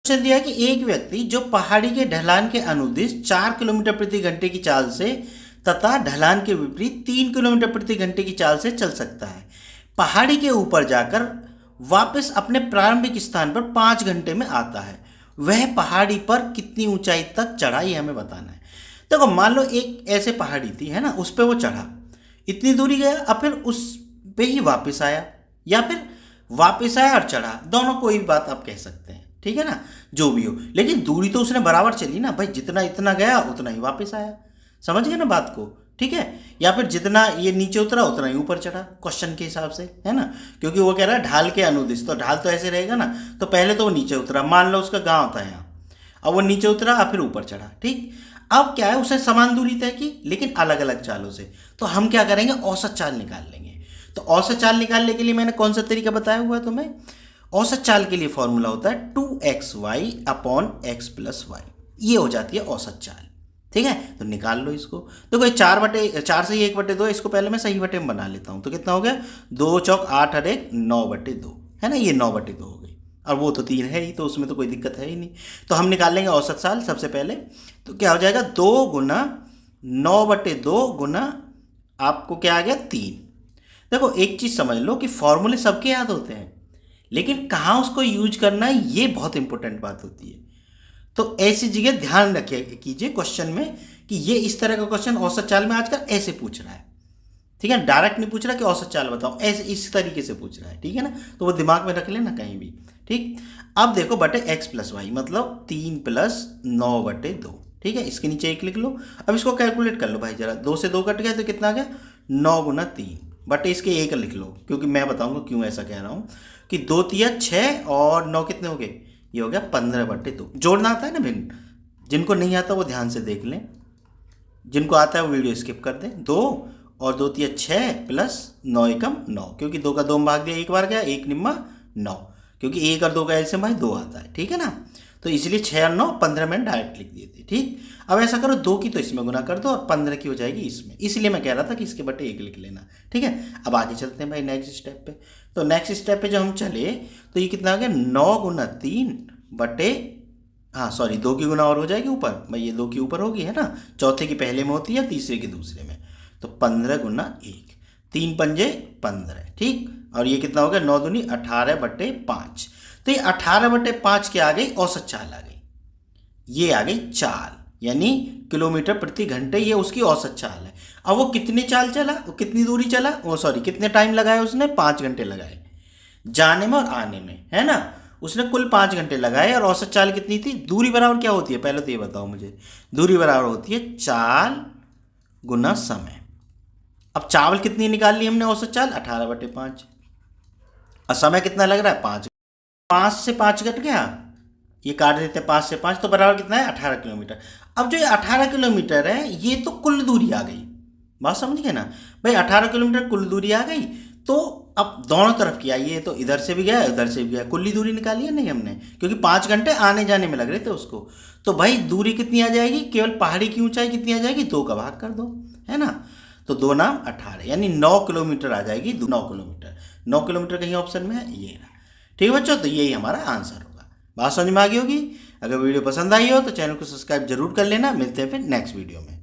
Question दिया कि एक व्यक्ति जो पहाड़ी के ढलान के अनुदिश 4 किलोमीटर प्रति घंटे की चाल से तथा ढलान के विपरीत 3 किलोमीटर प्रति घंटे की चाल से चल सकता है, पहाड़ी के ऊपर जाकर वापस अपने प्रारंभिक स्थान पर 5 घंटे में आता है, वह पहाड़ी पर कितनी ऊंचाई तक चढ़ा, ये हमें बताना है। देखो मान लो एक ऐसे पहाड़ी थी, है ना, उस पर वो चढ़ा, इतनी दूरी गया, अब फिर उस पे ही वापस आया, या फिर वापस आया और चढ़ा, दोनों कोई भी बात आप कह सकते हैं, ठीक है ना, जो भी हो, लेकिन दूरी तो उसने बराबर चली ना भाई, जितना इतना गया उतना ही वापस आया। समझ गए ना बात को, ठीक है। या फिर जितना ये नीचे उतरा उतना ही ऊपर चढ़ा, क्वेश्चन के हिसाब से, है ना, क्योंकि वो कह रहा है ढाल के अनुदिश, तो ढाल तो ऐसे रहेगा ना, तो पहले तो वो नीचे उतरा, मान लो उसका गांव था यहाँ, अब वो नीचे उतरा फिर ऊपर चढ़ा, ठीक। अब क्या है, उसने समान दूरी तय की लेकिन अलग अलग चालों से, तो हम क्या करेंगे, औसत चाल निकाल लेंगे। तो औसत चाल निकालने के लिए मैंने कौन सा तरीका बताया हुआ है तुम्हें, औसत चाल के लिए फॉर्मूला होता है 2xy upon x plus Y, ये हो जाती है औसत चाल, ठीक है। तो निकाल लो इसको। देखो ये 4 से 1/2, इसको पहले मैं सही बटे में बना लेता हूँ, तो कितना हो गया, 2 चौक 8 और 1 9/2, है ना, ये 9/2 हो गई, और वो तो 3 है ही, तो उसमें तो कोई दिक्कत है ही नहीं। तो हम निकाल लेंगे औसत चाल सबसे पहले, तो क्या हो जाएगा, 2 गुना 9/2 गुना आपको क्या आ गया 3। देखो एक चीज़ समझ लो कि फॉर्मूले सबके याद होते हैं, लेकिन कहाँ उसको यूज करना है ये बहुत इंपॉर्टेंट बात होती है। तो ऐसी जगह ध्यान रखिए कीजिए क्वेश्चन में कि ये इस तरह का क्वेश्चन औसत चाल में आजकल ऐसे पूछ रहा है, ठीक है, डायरेक्ट नहीं पूछ रहा कि औसत चाल बताओ, ऐसे इस तरीके से पूछ रहा है, ठीक है ना, तो वो दिमाग में रख लेना कहीं भी, ठीक। अब देखो बटे x प्लस वाई मतलब 3 + 9/2, ठीक है, इसके नीचे 1 लिख लो। अब इसको कैलकुलेट कर लो भाई जरा, 2 से 2 कट गया तो कितना आ गया, 9 गुना 3 बटे इसके 1 लिख लो, क्योंकि मैं बताऊंगा क्यों ऐसा कह रहा हूँ कि 2 तिया 6 और 9 कितने हो गए, ये हो गया 15/2। जोड़ना आता है ना भिन्न, जिनको नहीं आता वो ध्यान से देख लें, जिनको आता है वो वीडियो स्किप कर दें। 2 और 2 तिया 6 प्लस 9 एकम 9, क्योंकि 2 का 2 में भाग दिया, एक बार गया, 1 निम्मा 9, क्योंकि 1 और 2 का एलसीएम भाई 2 आता है, ठीक है ना, तो इसलिए 6 और 9 15 मैंने डायरेक्ट लिख दिए थे, ठीक। अब ऐसा करो 2 की तो इसमें गुना कर दो और 15 की हो जाएगी इसमें, इसलिए मैं कह रहा था कि इसके बटे 1 लिख लेना, ठीक है। अब आगे चलते हैं भाई नेक्स्ट स्टेप पे। तो नेक्स्ट स्टेप पे जब हम चले तो ये कितना आ गया, 9 गुना 3 बटे, हाँ सॉरी 2 की गुना और हो जाएगी ऊपर भाई, ये 2 की ऊपर होगी, है ना, चौथे की पहले में होती है, तीसरे की दूसरे में, तो 15 गुना 1, 3 पंजे 15, ठीक। और ये कितना हो गया, 9 दूनी 18/5, तो ये 18/5 के आ गई औसत चाल आ गई, ये आ गई चाल, यानी किलोमीटर प्रति घंटे, ये उसकी औसत चाल है। अब वो कितनी चाल चला, वो कितनी दूरी चला, वो सॉरी कितने टाइम लगाया उसने, 5 घंटे लगाए जाने में और आने में, है ना, उसने कुल 5 घंटे लगाए, और औसत चाल कितनी थी, दूरी बराबर क्या होती है पहले तो ये बताओ मुझे, दूरी बराबर होती है चाल गुना समय। अब चावल कितनी निकाल ली हमने औसत चाल, 18/5, और समय कितना लग रहा है 5, 5 से 5 कट गया, ये काट देते हैं 5 से 5, तो बराबर कितना है 18 किलोमीटर। अब जो ये 18 किलोमीटर है ये तो कुल दूरी आ गई, बात समझ गए ना भाई, 18 किलोमीटर कुल दूरी आ गई। तो अब दोनों तरफ किया, ये तो इधर से भी गया इधर से भी गया, कुल दूरी निकाली है नहीं हमने, क्योंकि 5 घंटे आने जाने में लग रहे थे उसको, तो भाई दूरी कितनी आ जाएगी, केवल पहाड़ी की ऊंचाई कितनी आ जाएगी, 2 का भाग कर दो, है ना, तो 2 नाम 18 यानी 9 किलोमीटर आ जाएगी, 9 किलोमीटर, 9 किलोमीटर कहीं ऑप्शन में है, ये रहा, ठीक है बच्चों, तो यही हमारा आंसर होगा। बात समझ में आ गई होगी। अगर वीडियो पसंद आई हो तो चैनल को सब्सक्राइब जरूर कर लेना। मिलते हैं फिर नेक्स्ट वीडियो में।